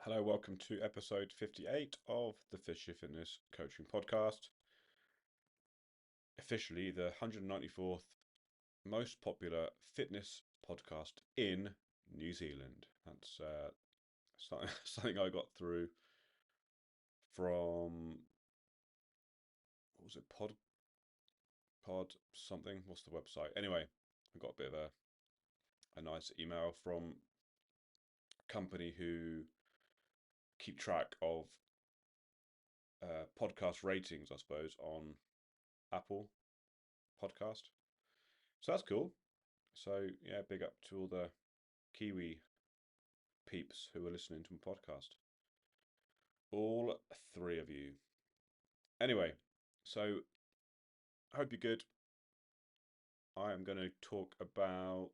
Hello, welcome to episode 58 of the Fisher Fitness Coaching Podcast. Officially the 194th most popular fitness podcast in New Zealand. That's something I got through from, what was it, Pod something? What's the website? Anyway, I got a bit of a nice email from a company who keep track of podcast ratings, I suppose, on Apple Podcast. So that's cool. So yeah, big up to all the Kiwi peeps who are listening to my podcast. All three of you. Anyway, so I hope you're good. I am going to talk about,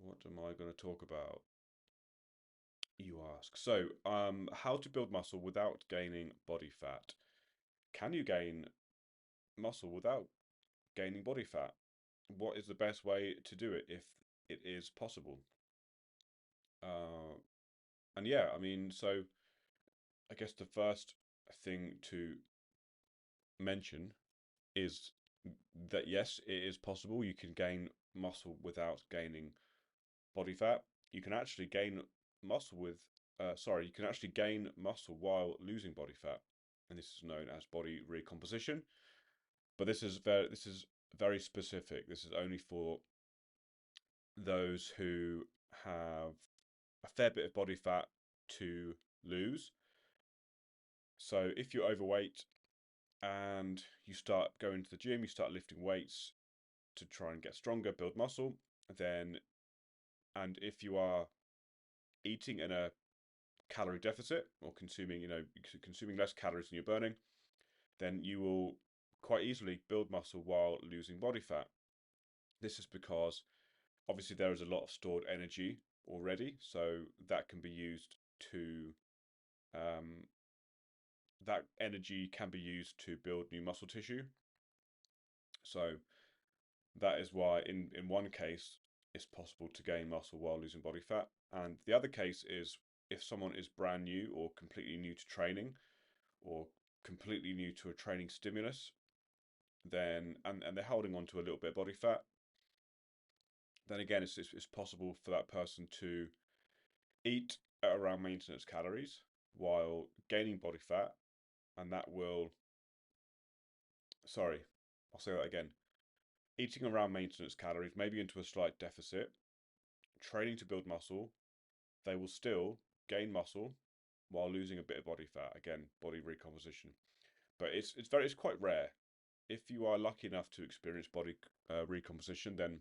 what am I going to talk about? You ask. So, how to build muscle without gaining body fat. Can you gain muscle without gaining body fat? What is the best way to do it if it is possible? And yeah, I mean, so I guess the first thing to mention is that yes, it is possible. You can gain muscle without gaining body fat. You can actually gain muscle with, you can actually gain muscle while losing body fat, and this is known as body recomposition. But this is very specific. This is only for those who have a fair bit of body fat to lose. So if you're overweight and you start going to the gym, you start lifting weights to try and get stronger, build muscle, then, and if you are eating in a calorie deficit or consuming less calories than you're burning, then you will quite easily build muscle while losing body fat. This is because obviously there is a lot of stored energy already, so that can be used to um, that energy can be used to build new muscle tissue. So that is why in one case it's possible to gain muscle while losing body fat. And the other case is if someone is brand new or completely new to training or completely new to a training stimulus, then and they're holding on to a little bit of body fat, then again it's possible for that person to eat at around maintenance calories while gaining body fat, and that will, sorry, I'll say that again. Eating around maintenance calories, maybe into a slight deficit, training to build muscle, they will still gain muscle while losing a bit of body fat. Again, body recomposition. But it's quite rare. If you are lucky enough to experience body recomposition, then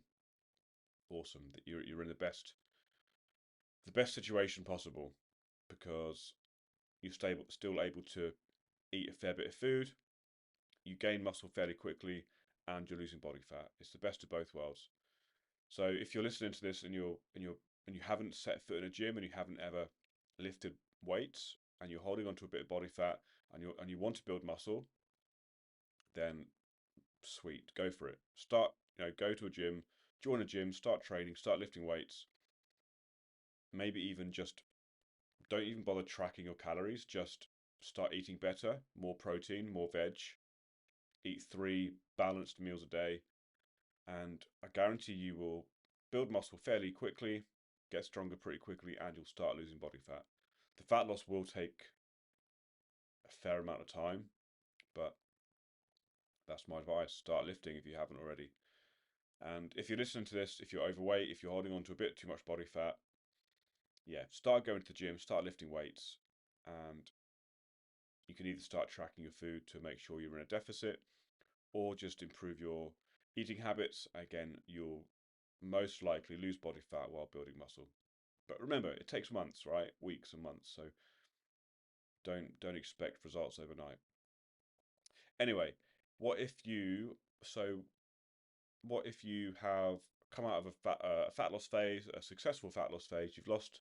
awesome. That you're in the best situation possible, because you're still able to eat a fair bit of food, you gain muscle fairly quickly, and you're losing body fat. It's the best of both worlds. So if you're listening to this and you haven't set foot in a gym and you haven't ever lifted weights and you're holding onto a bit of body fat and you want to build muscle, then sweet, go for it. Start, go to a gym, join a gym, start training, start lifting weights. Maybe even just don't even bother tracking your calories, just start eating better, more protein, more veg, eat 3 balanced meals a day, and I guarantee you will build muscle fairly quickly, get stronger pretty quickly, and you'll start losing body fat. The fat loss will take a fair amount of time, but that's my advice. Start lifting if you haven't already. And if you're listening to this, if you're overweight, if you're holding on to a bit too much body fat, yeah, start going to the gym, start lifting weights, and you can either start tracking your food to make sure you're in a deficit or just improve your eating habits. Again, you'll most likely lose body fat while building muscle. But remember, it takes months, right? Weeks and months. So don't expect results overnight. Anyway, what if you so what if you have come out of a fat loss phase, a successful fat loss phase, you've lost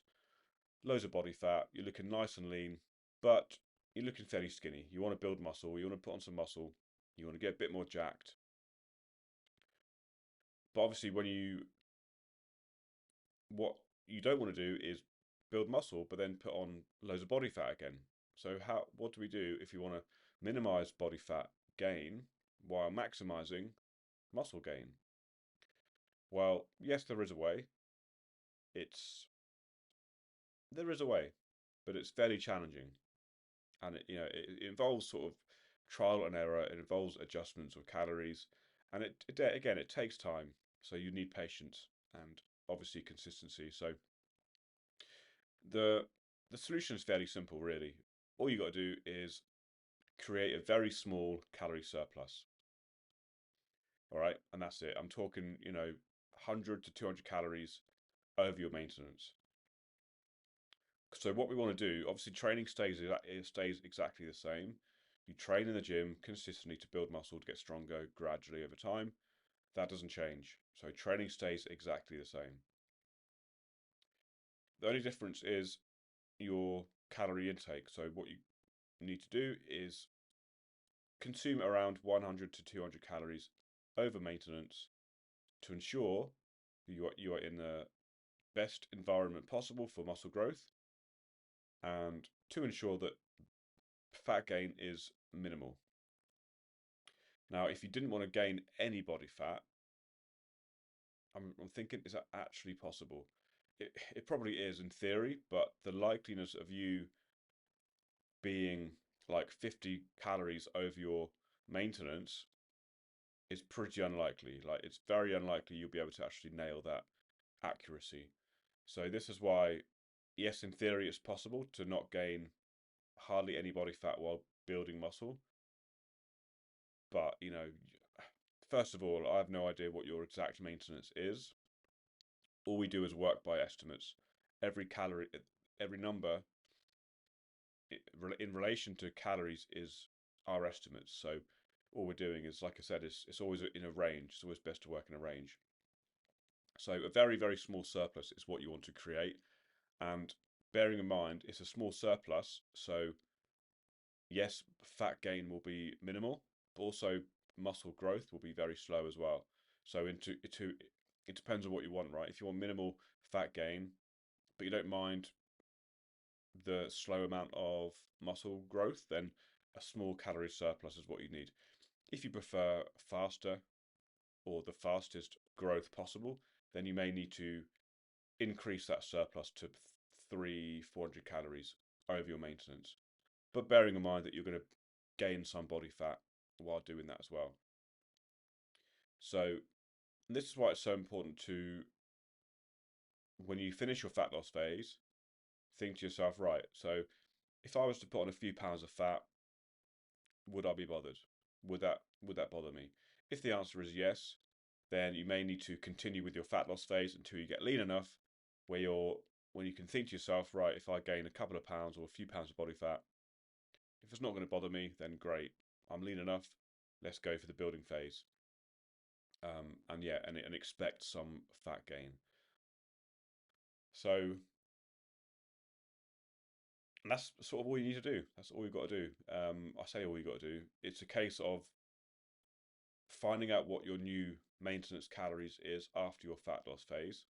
loads of body fat, you're looking nice and lean, but you're looking fairly skinny. You want to build muscle, you want to put on some muscle, you want to get a bit more jacked. But obviously what you don't want to do is build muscle, but then put on loads of body fat again. So what do we do if you want to minimize body fat gain while maximizing muscle gain? Well, yes, there is a way. It's there is a way, but it's fairly challenging, and it involves sort of trial and error. It involves adjustments of calories, and it takes time. So you need patience and obviously consistency. So the the solution is fairly simple, really. All you got to do is create a very small calorie surplus. All right, and that's it. I'm talking, 100 to 200 calories over your maintenance. So what we want to do, obviously, training stays exactly the same. You train in the gym consistently to build muscle to get stronger gradually over time. That doesn't change. So training stays exactly the same. The only difference is your calorie intake. So what you need to do is consume around 100 to 200 calories over maintenance to ensure you are in the best environment possible for muscle growth and to ensure that fat gain is minimal. Now, if you didn't want to gain any body fat, I'm thinking, is that actually possible? It probably is in theory, but the likeliness of you being like 50 calories over your maintenance is pretty unlikely. Like, it's very unlikely you'll be able to actually nail that accuracy. So this is why, yes, in theory, it's possible to not gain hardly any body fat while building muscle. But, first of all, I have no idea what your exact maintenance is. All we do is work by estimates. Every calorie, every number in relation to calories is our estimates. So all we're doing is, like I said, it's always in a range. It's always best to work in a range. So a very, very small surplus is what you want to create. And bearing in mind, it's a small surplus. So yes, fat gain will be minimal, but also muscle growth will be very slow as well. So it depends on what you want, right? If you want minimal fat gain, but you don't mind the slow amount of muscle growth, then a small calorie surplus is what you need. If you prefer faster or the fastest growth possible, then you may need to increase that surplus to 400 calories over your maintenance. But bearing in mind that you're going to gain some body fat while doing that as well. So this is why it's so important to, when you finish your fat loss phase, think to yourself, right, so if I was to put on a few pounds of fat, would I be bothered? Would that bother me? If the answer is yes, then you may need to continue with your fat loss phase until you get lean enough where when you can think to yourself, right, if I gain a couple of pounds or a few pounds of body fat, if it's not going to bother me, then great. I'm lean enough. Let's go for the building phase. And expect some fat gain. So that's sort of all you need to do. That's all you've got to do. I say all you got to do. It's a case of finding out what your new maintenance calories is after your fat loss phase,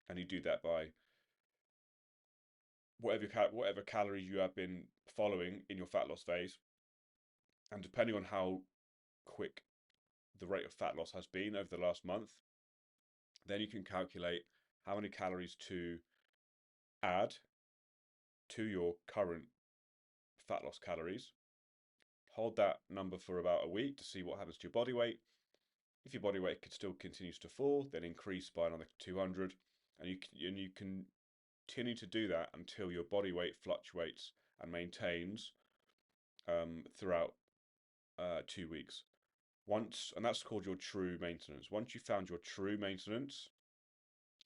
and you do that by whatever calories you have been following in your fat loss phase, and depending on how quick the rate of fat loss has been over the last month, then you can calculate how many calories to add to your current fat loss calories. Hold that number for about a week to see what happens to your body weight. If your body weight still continues to fall, then increase by another 200, and you can continue to do that until your body weight fluctuates and maintains throughout 2 weeks. And that's called your true maintenance. Once you've found your true maintenance,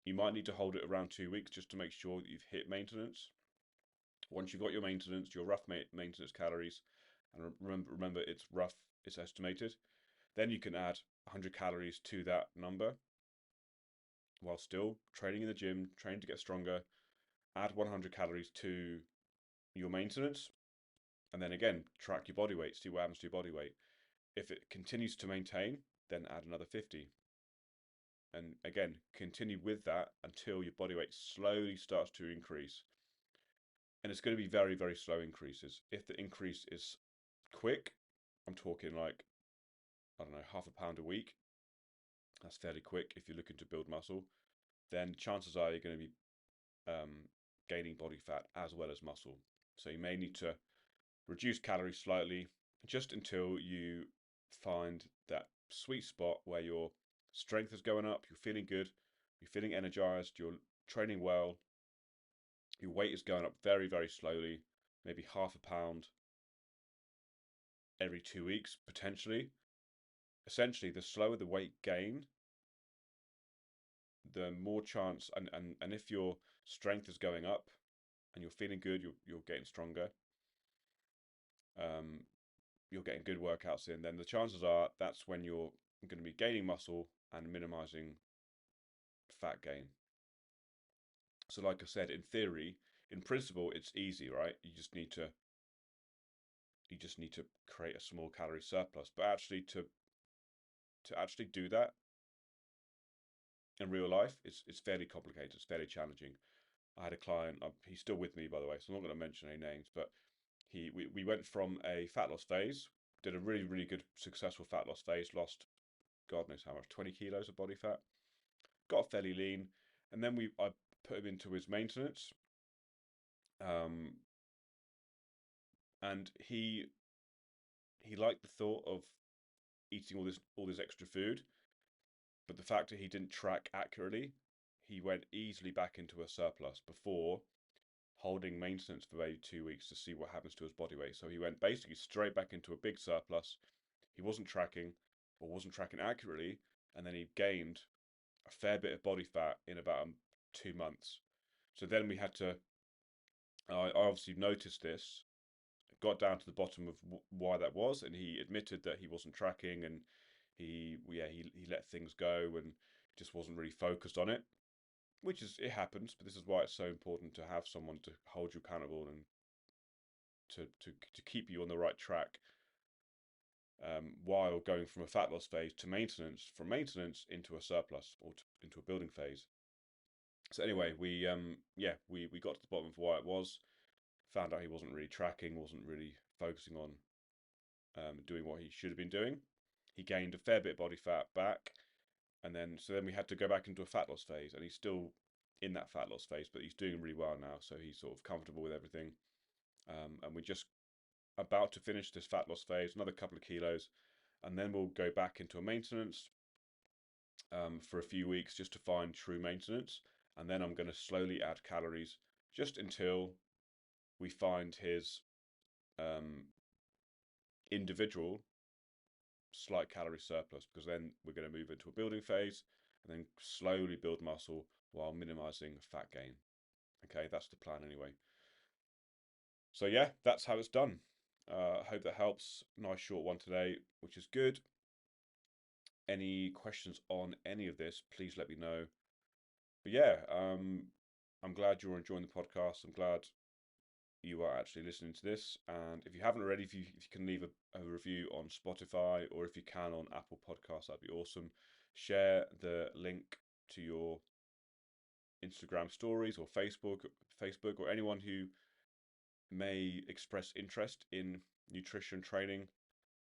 you might need to hold it around 2 weeks just to make sure that you've hit maintenance. Once you've got your maintenance, your rough maintenance calories, and remember it's rough, it's estimated, then you can add 100 calories to that number while still training in the gym, training to get stronger. Add 100 calories to your maintenance, and then again track your body weight, see what happens to your body weight. If it continues to maintain, then add another 50. And again, continue with that until your body weight slowly starts to increase. And it's going to be very, very slow increases. If the increase is quick, I'm talking like, I don't know, half a pound a week. That's fairly quick if you're looking to build muscle. Then chances are you're going to be gaining body fat as well as muscle. So you may need to reduce calories slightly just until you find that sweet spot where your strength is going up, you're feeling good, you're feeling energized, you're training well, your weight is going up very, very slowly, maybe half a pound every 2 weeks, potentially. Essentially, the slower the weight gain, the more chance, and if your strength is going up and you're feeling good, you're getting stronger, um, you're getting good workouts in, then the chances are that's when you're going to be gaining muscle and minimizing fat gain. So, like I said, in theory, in principle, it's easy, right? You just need to create a small calorie surplus. But actually, to actually do that in real life, it's fairly complicated. It's fairly challenging. I had a client. He's still with me, by the way, so I'm not going to mention any names. But we went from a fat loss phase, did a really really good successful fat loss phase, lost God knows how much, 20 kilos of body fat, got fairly lean, and then I put him into his maintenance, um, and he liked the thought of eating all this extra food, but the fact that he didn't track accurately, he went easily back into a surplus before holding maintenance for maybe 2 weeks to see what happens to his body weight. So he went basically straight back into a big surplus. He wasn't tracking or wasn't tracking accurately, and then he gained a fair bit of body fat in about 2 months. So then we had to. I obviously noticed this, got down to the bottom of why that was, and he admitted that he wasn't tracking, and he let things go and just wasn't really focused on it. Which is, it happens, but this is why it's so important to have someone to hold you accountable and to keep you on the right track, while going from a fat loss phase to maintenance, from maintenance into a surplus or into a building phase. So anyway, we got to the bottom of why it was. Found out he wasn't really tracking, wasn't really focusing on doing what he should have been doing. He gained a fair bit of body fat back, and then we had to go back into a fat loss phase, and he's still in that fat loss phase, but he's doing really well now, so he's sort of comfortable with everything. And we're just about to finish this fat loss phase, another couple of kilos, and then we'll go back into a maintenance, for a few weeks just to find true maintenance, and then I'm going to slowly add calories just until we find his um, individual slight calorie surplus, because then we're going to move into a building phase and then slowly build muscle while minimizing fat gain. Okay, that's the plan anyway. So yeah, that's how it's done. I hope that helps. Nice short one today, which is good. Any questions on any of this, please let me know. But yeah, I'm glad you're enjoying the podcast. I'm glad you are actually listening to this. And if you haven't already, if you can leave a review on Spotify, or if you can on Apple Podcasts, that'd be awesome. Share the link to your Instagram stories or Facebook, or anyone who may express interest in nutrition training,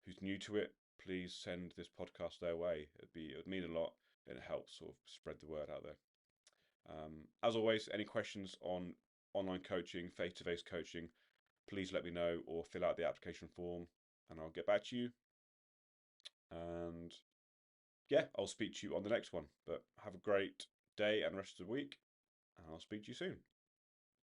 who's new to it. Please send this podcast their way. It would mean a lot, and it helps sort of spread the word out there. As always, any questions on online coaching, face-to-face coaching, please let me know or fill out the application form and I'll get back to you. And yeah, I'll speak to you on the next one. But have a great day and rest of the week, and I'll speak to you soon.